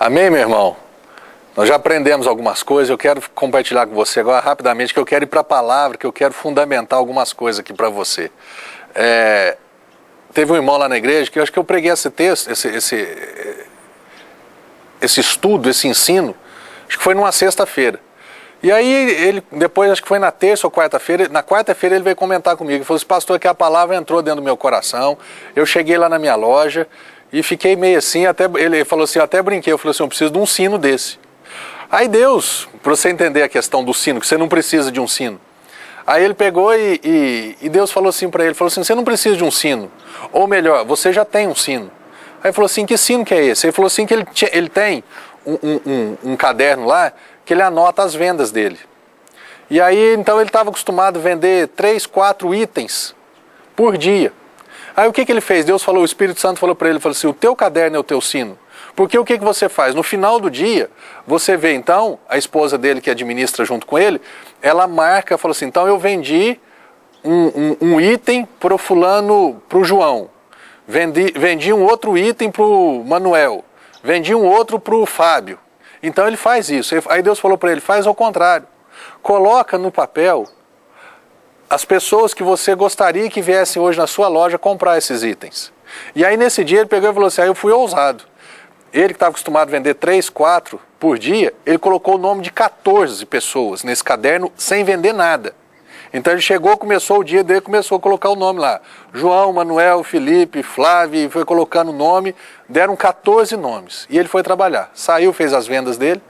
Amém, meu irmão? Nós já aprendemos algumas coisas, eu quero compartilhar com você agora rapidamente, que eu quero ir para a palavra, que eu quero fundamentar algumas coisas aqui para você. Teve um irmão lá na igreja que eu acho que eu preguei esse texto, esse estudo, esse ensino, acho que foi numa sexta-feira. E aí ele, depois, acho que foi na terça ou quarta-feira, na quarta-feira ele veio comentar comigo, ele falou assim: pastor, que a palavra entrou dentro do meu coração, eu cheguei lá na minha loja e fiquei meio assim, até ele falou assim, eu até brinquei, eu falei assim, eu preciso de um sino desse. Aí Deus, para você entender a questão do sino, que você não precisa de um sino, aí ele pegou e Deus falou assim para ele, falou assim, você não precisa de um sino, ou melhor, você já tem um sino. Aí ele falou assim, que sino que é esse? Ele falou assim que ele tem um caderno lá, que ele anota as vendas dele. E aí, então, ele estava acostumado a vender 3, 4 itens por dia. Aí o que ele fez? Deus falou, o Espírito Santo falou para ele, falou assim, o teu caderno é o teu sino. Porque o que você faz? No final do dia, você vê então, a esposa dele que administra junto com ele, ela marca, falou assim, então eu vendi um item para o fulano, para o João. Vendi um outro item para o Manuel. Vendi um outro para o Fábio. Então ele faz isso. Aí Deus falou para ele, faz ao contrário. Coloca no papel as pessoas que você gostaria que viessem hoje na sua loja comprar esses itens. E aí nesse dia ele pegou e falou assim, aí eu fui ousado. Ele que estava acostumado a vender 3, 4 por dia, ele colocou o nome de 14 pessoas nesse caderno sem vender nada. Então ele chegou, começou o dia dele, começou a colocar o nome lá. João, Manuel, Felipe, Flávio, foi colocando o nome, deram 14 nomes. E ele foi trabalhar. Saiu, fez as vendas dele.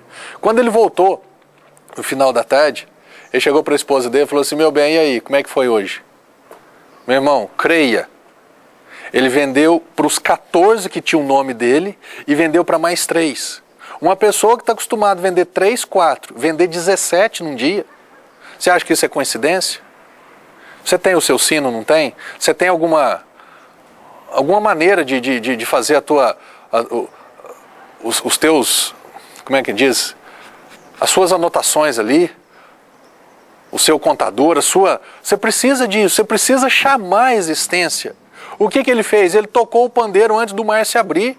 Quando ele voltou, no final da tarde, ele chegou para a esposa dele e falou assim, meu bem, e aí, como é que foi hoje? Meu irmão, creia. Ele vendeu para os 14 que tinham o nome dele e vendeu para mais 3. Uma pessoa que está acostumada a vender 3, 4, vender 17 num dia. Você acha que isso é coincidência? Você tem o seu sino, não tem? Você tem alguma maneira de fazer os teus, como é que diz? As suas anotações ali, o seu contador, você precisa disso, você precisa chamar a existência. O que ele fez? Ele tocou o pandeiro antes do mar se abrir.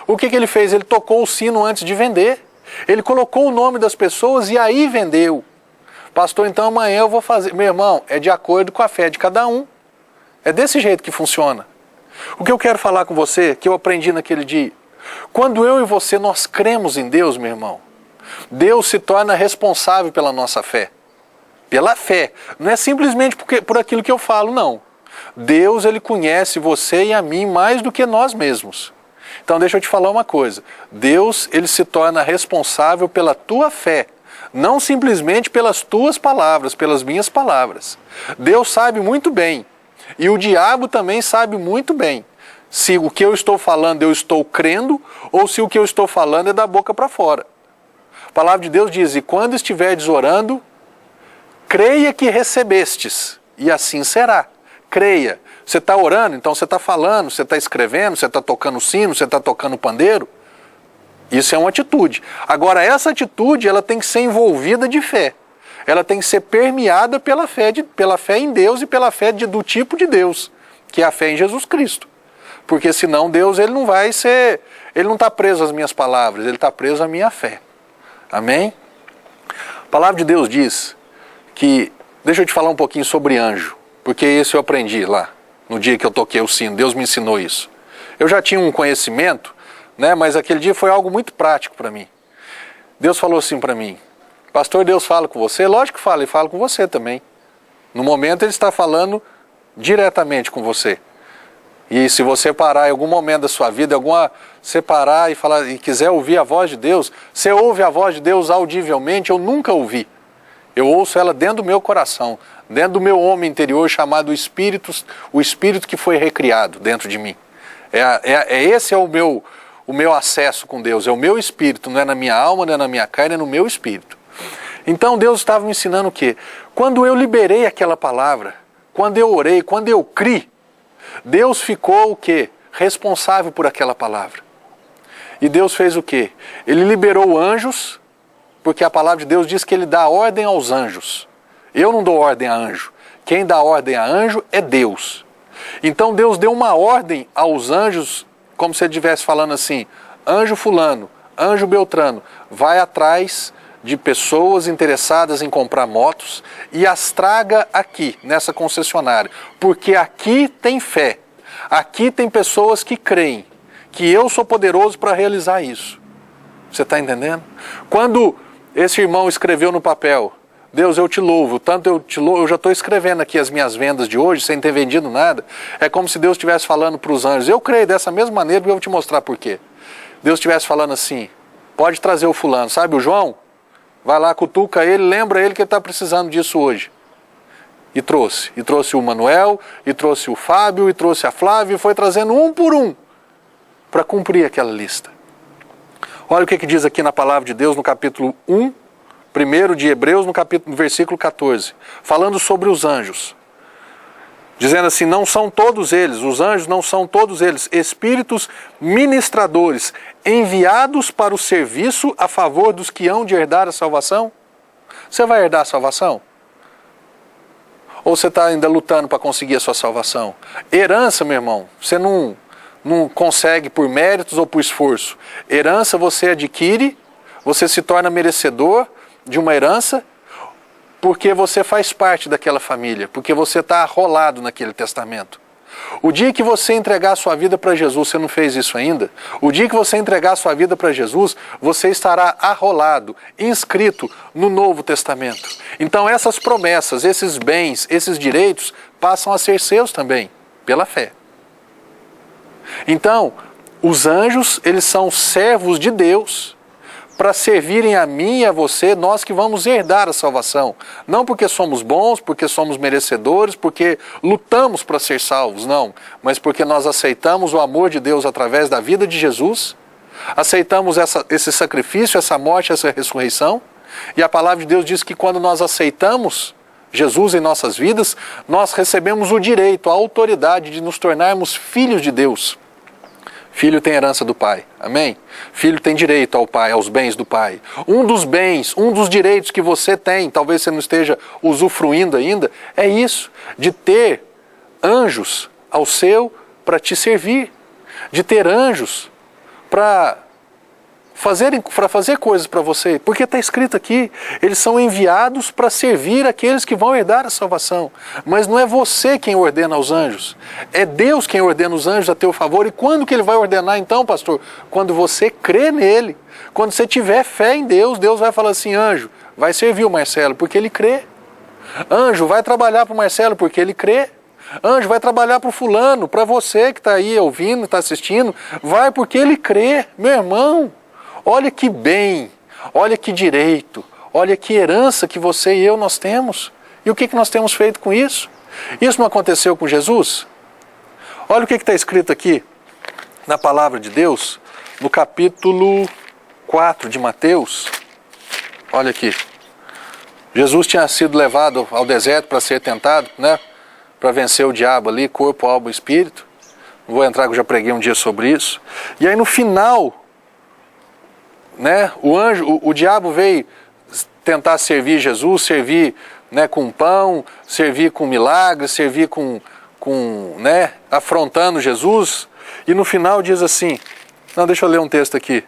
O que ele fez? Ele tocou o sino antes de vender. Ele colocou o nome das pessoas e aí vendeu. Pastor, então amanhã eu vou fazer. Meu irmão, é de acordo com a fé de cada um. É desse jeito que funciona. O que eu quero falar com você, que eu aprendi naquele dia. Quando eu e você, nós cremos em Deus, meu irmão, Deus se torna responsável pela nossa fé. Pela fé. Não é simplesmente por aquilo que eu falo, não. Deus, ele conhece você e a mim mais do que nós mesmos. Então deixa eu te falar uma coisa. Deus, ele se torna responsável pela tua fé. Não simplesmente pelas tuas palavras, pelas minhas palavras. Deus sabe muito bem, e o diabo também sabe muito bem, se o que eu estou falando eu estou crendo, ou se o que eu estou falando é da boca para fora. A palavra de Deus diz, e quando estiverdes orando, creia que recebestes, e assim será. Creia. Você está orando, então você está falando, você está escrevendo, você está tocando o sino, você está tocando o pandeiro. Isso é uma atitude. Agora, essa atitude, ela tem que ser envolvida de fé. Ela tem que ser permeada pela fé em Deus e pela fé do tipo de Deus, que é a fé em Jesus Cristo. Porque senão Deus, ele não vai ser, ele não está preso às minhas palavras, ele está preso à minha fé. Amém? A palavra de Deus diz que, deixa eu te falar um pouquinho sobre anjo, porque isso eu aprendi lá, no dia que eu toquei o sino, Deus me ensinou isso. Eu já tinha um conhecimento, né, mas aquele dia foi algo muito prático para mim. Deus falou assim para mim, pastor, Deus fala com você? Lógico que fala, e fala com você também. No momento ele está falando diretamente com você. E se você parar em algum momento da sua vida, você parar e quiser ouvir a voz de Deus, você ouve a voz de Deus audivelmente, eu nunca ouvi. Eu ouço ela dentro do meu coração, dentro do meu homem interior chamado Espírito, o Espírito que foi recriado dentro de mim. Esse é o meu acesso com Deus, é o meu espírito, não é na minha alma, não é na minha carne, é no meu espírito. Então Deus estava me ensinando o quê? Quando eu liberei aquela palavra, quando eu orei, quando eu criei, Deus ficou o quê? Responsável por aquela palavra. E Deus fez o quê? Ele liberou anjos, porque a palavra de Deus diz que ele dá ordem aos anjos. Eu não dou ordem a anjo. Quem dá ordem a anjo é Deus. Então Deus deu uma ordem aos anjos, como se ele estivesse falando assim, anjo fulano, Anjo Beltrano vai atrás de pessoas interessadas em comprar motos e as traga aqui, nessa concessionária. Porque aqui tem fé. Aqui tem pessoas que creem que eu sou poderoso para realizar isso. Você está entendendo? Quando esse irmão escreveu no papel, Deus, eu te louvo, tanto eu te louvo, eu já estou escrevendo aqui as minhas vendas de hoje, sem ter vendido nada. É como se Deus estivesse falando para os anjos. Eu creio dessa mesma maneira, porque eu vou te mostrar por quê. Deus estivesse falando assim, pode trazer o fulano, sabe o João? Vai lá, cutuca ele, lembra ele que ele está precisando disso hoje. E trouxe o Manuel, e trouxe o Fábio, e trouxe a Flávia, e foi trazendo um por um, para cumprir aquela lista. Olha o que diz aqui na palavra de Deus, no capítulo 1, primeiro de Hebreus, no versículo 14, falando sobre os anjos. Dizendo assim, não são todos eles, os anjos não são todos eles, espíritos ministradores, enviados para o serviço a favor dos que hão de herdar a salvação? Você vai herdar a salvação? Ou você está ainda lutando para conseguir a sua salvação? Herança, meu irmão, você não consegue por méritos ou por esforço. Herança você adquire, você se torna merecedor de uma herança, porque você faz parte daquela família, porque você está arrolado naquele testamento. O dia que você entregar a sua vida para Jesus, você não fez isso ainda? O dia que você entregar a sua vida para Jesus, você estará arrolado, inscrito no Novo Testamento. Então essas promessas, esses bens, esses direitos, passam a ser seus também, pela fé. Então, os anjos, eles são servos de Deus, para servirem a mim e a você, nós que vamos herdar a salvação. Não porque somos bons, porque somos merecedores, porque lutamos para ser salvos, não. Mas porque nós aceitamos o amor de Deus através da vida de Jesus, aceitamos esse sacrifício, essa morte, essa ressurreição. E a palavra de Deus diz que quando nós aceitamos Jesus em nossas vidas, nós recebemos o direito, a autoridade de nos tornarmos filhos de Deus. Filho tem herança do pai, amém? Filho tem direito ao pai, aos bens do pai. Um dos bens, um dos direitos que você tem, talvez você não esteja usufruindo ainda, é isso, de ter anjos ao seu para te servir, de ter anjos para fazer coisas para você, porque está escrito aqui, eles são enviados para servir aqueles que vão herdar a salvação. Mas não é você quem ordena os anjos, é Deus quem ordena os anjos a teu favor. E quando que ele vai ordenar então, pastor? Quando você crê nele, quando você tiver fé em Deus, Deus vai falar assim, anjo, vai servir o Marcelo porque ele crê. Anjo, vai trabalhar para o Marcelo porque ele crê. Anjo, vai trabalhar para o fulano, para você que está aí ouvindo, está assistindo, vai porque ele crê, meu irmão. Olha que bem, olha que direito, olha que herança que você e eu nós temos. E o que nós temos feito com isso? Isso não aconteceu com Jesus? Olha o que está escrito aqui na palavra de Deus, no capítulo 4 de Mateus. Olha aqui. Jesus tinha sido levado ao deserto para ser tentado, né? Para vencer o diabo ali, corpo, alma e espírito. Não vou entrar, que eu já preguei um dia sobre isso. E aí no final, né, o diabo veio tentar servir Jesus, servir, né, com pão, servir com milagres, servir né, afrontando Jesus. E no final diz assim, não, deixa eu ler um texto aqui.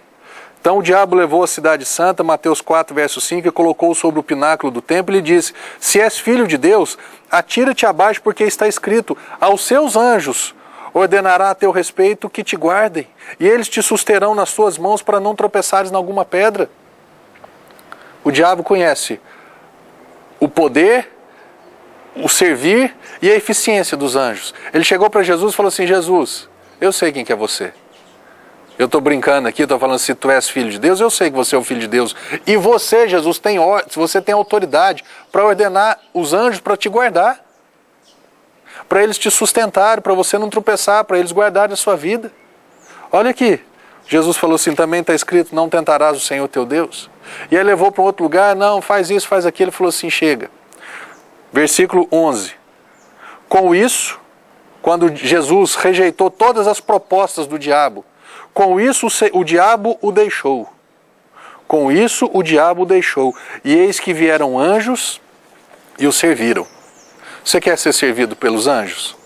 Então o diabo levou a cidade santa, Mateus 4, verso 5, e colocou sobre o pináculo do templo e lhe disse, se és filho de Deus, atira-te abaixo, porque está escrito, aos seus anjos ordenará a teu respeito que te guardem, e eles te susterão nas suas mãos para não tropeçares em alguma pedra. O diabo conhece o poder, o servir e a eficiência dos anjos. Ele chegou para Jesus e falou assim, Jesus, eu sei quem que é você. Eu estou brincando aqui, estou falando, se tu és filho de Deus, eu sei que você é o filho de Deus. E você, Jesus, você tem autoridade para ordenar os anjos para te guardar, para eles te sustentarem, para você não tropeçar, para eles guardarem a sua vida. Olha aqui, Jesus falou assim, também está escrito, não tentarás o Senhor teu Deus. E ele levou para um outro lugar, não, faz isso, faz aquilo, ele falou assim, chega. Versículo 11. Com isso, quando Jesus rejeitou todas as propostas do diabo, com isso o diabo o deixou. Com isso o diabo o deixou. E eis que vieram anjos e o serviram. Você quer ser servido pelos anjos?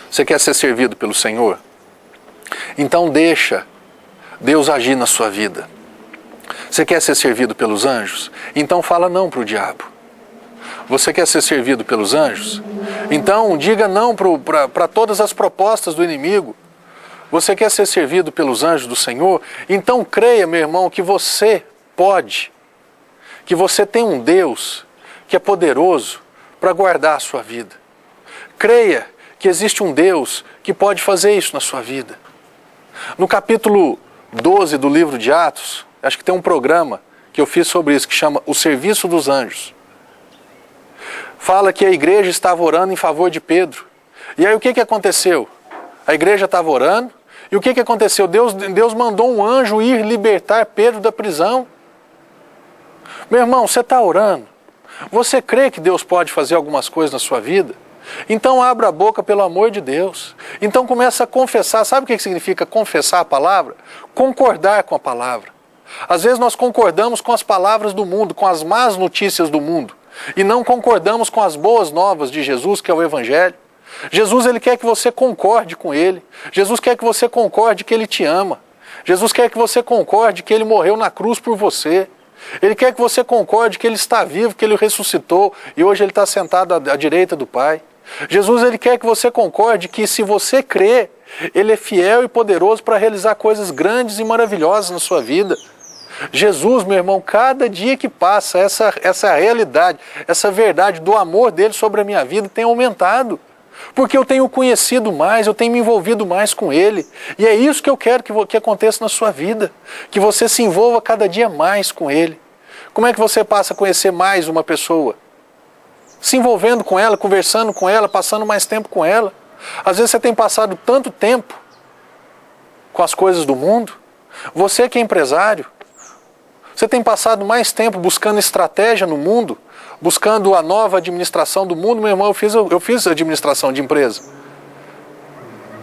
Você quer ser servido pelo Senhor? Então deixa Deus agir na sua vida. Você quer ser servido pelos anjos? Então fala não para o diabo. Você quer ser servido pelos anjos? Então diga não para todas as propostas do inimigo. Você quer ser servido pelos anjos do Senhor? Então creia, meu irmão, que você pode, que você tem um Deus que é poderoso para guardar a sua vida. Creia que existe um Deus que pode fazer isso na sua vida. No capítulo 12 do livro de Atos, acho que tem um programa que eu fiz sobre isso, que chama O Serviço dos Anjos. Fala que a igreja estava orando em favor de Pedro. E aí o que aconteceu? A igreja estava orando, e o que aconteceu? Deus mandou um anjo ir libertar Pedro da prisão. Meu irmão, você está orando? Você crê que Deus pode fazer algumas coisas na sua vida? Então abra a boca pelo amor de Deus. Então começa a confessar. Sabe o que significa confessar a palavra? Concordar com a palavra. Às vezes nós concordamos com as palavras do mundo, com as más notícias do mundo, e não concordamos com as boas novas de Jesus, que é o Evangelho. Jesus, ele quer que você concorde com ele. Jesus quer que você concorde que ele te ama. Jesus quer que você concorde que ele morreu na cruz por você. Ele quer que você concorde que ele está vivo, que ele ressuscitou e hoje ele está sentado à direita do Pai. Jesus, ele quer que você concorde que se você crê, ele é fiel e poderoso para realizar coisas grandes e maravilhosas na sua vida. Jesus, meu irmão, cada dia que passa, essa realidade, essa verdade do amor dele sobre a minha vida tem aumentado. Porque eu tenho conhecido mais, eu tenho me envolvido mais com ele. E é isso que eu quero que aconteça na sua vida. Que você se envolva cada dia mais com ele. Como é que você passa a conhecer mais uma pessoa? Se envolvendo com ela, conversando com ela, passando mais tempo com ela. Às vezes você tem passado tanto tempo com as coisas do mundo. Você que é empresário, você tem passado mais tempo buscando estratégia no mundo, buscando a nova administração do mundo. Meu irmão, eu fiz administração de empresa.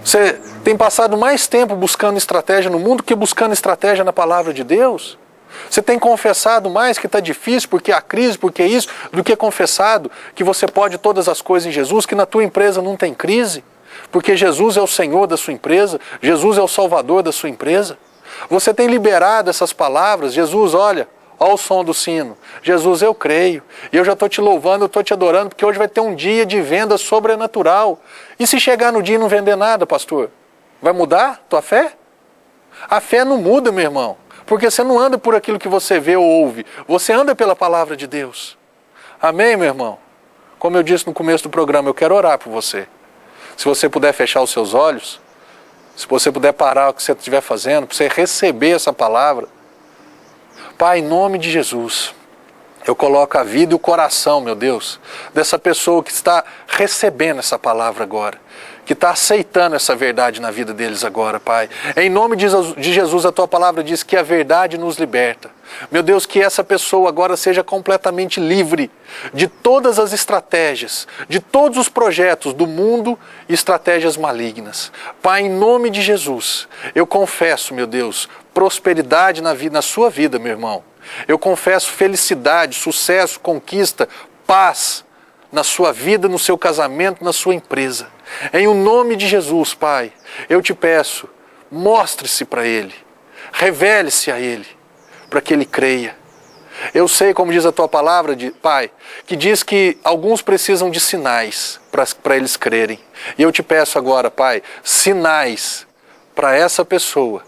Você tem passado mais tempo buscando estratégia no mundo que buscando estratégia na palavra de Deus? Você tem confessado mais que está difícil, porque há crise, porque é isso, do que confessado que você pode todas as coisas em Jesus, que na tua empresa não tem crise, porque Jesus é o Senhor da sua empresa, Jesus é o Salvador da sua empresa. Você tem liberado essas palavras. Jesus, olha o som do sino. Jesus, eu creio. E eu já estou te louvando, eu estou te adorando, porque hoje vai ter um dia de venda sobrenatural. E se chegar no dia e não vender nada, pastor? Vai mudar tua fé? A fé não muda, meu irmão. Porque você não anda por aquilo que você vê ou ouve. Você anda pela palavra de Deus. Amém, meu irmão? Como eu disse no começo do programa, eu quero orar por você. Se você puder fechar os seus olhos, se você puder parar o que você estiver fazendo, para você receber essa palavra. Pai, em nome de Jesus, eu coloco a vida e o coração, meu Deus, dessa pessoa que está recebendo essa palavra agora, que está aceitando essa verdade na vida deles agora, Pai. Em nome de Jesus, a Tua palavra diz que a verdade nos liberta. Meu Deus, que essa pessoa agora seja completamente livre de todas as estratégias, de todos os projetos do mundo e estratégias malignas. Pai, em nome de Jesus, eu confesso, meu Deus, prosperidade na sua vida, meu irmão. Eu confesso felicidade, sucesso, conquista, paz na sua vida, no seu casamento, na sua empresa. Em o nome de Jesus, Pai, eu te peço, mostre-se para ele, revele-se a ele, para que ele creia. Eu sei, como diz a tua palavra, Pai, que diz que alguns precisam de sinais para eles crerem. E eu te peço agora, Pai, sinais para essa pessoa,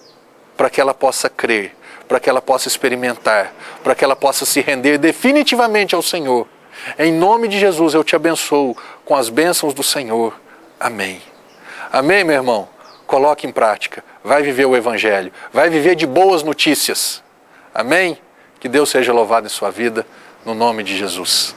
para que ela possa crer, para que ela possa experimentar, para que ela possa se render definitivamente ao Senhor. Em nome de Jesus eu te abençoo com as bênçãos do Senhor. Amém. Amém, meu irmão? Coloque em prática. Vai viver o Evangelho. Vai viver de boas notícias. Amém? Que Deus seja louvado em sua vida, no nome de Jesus.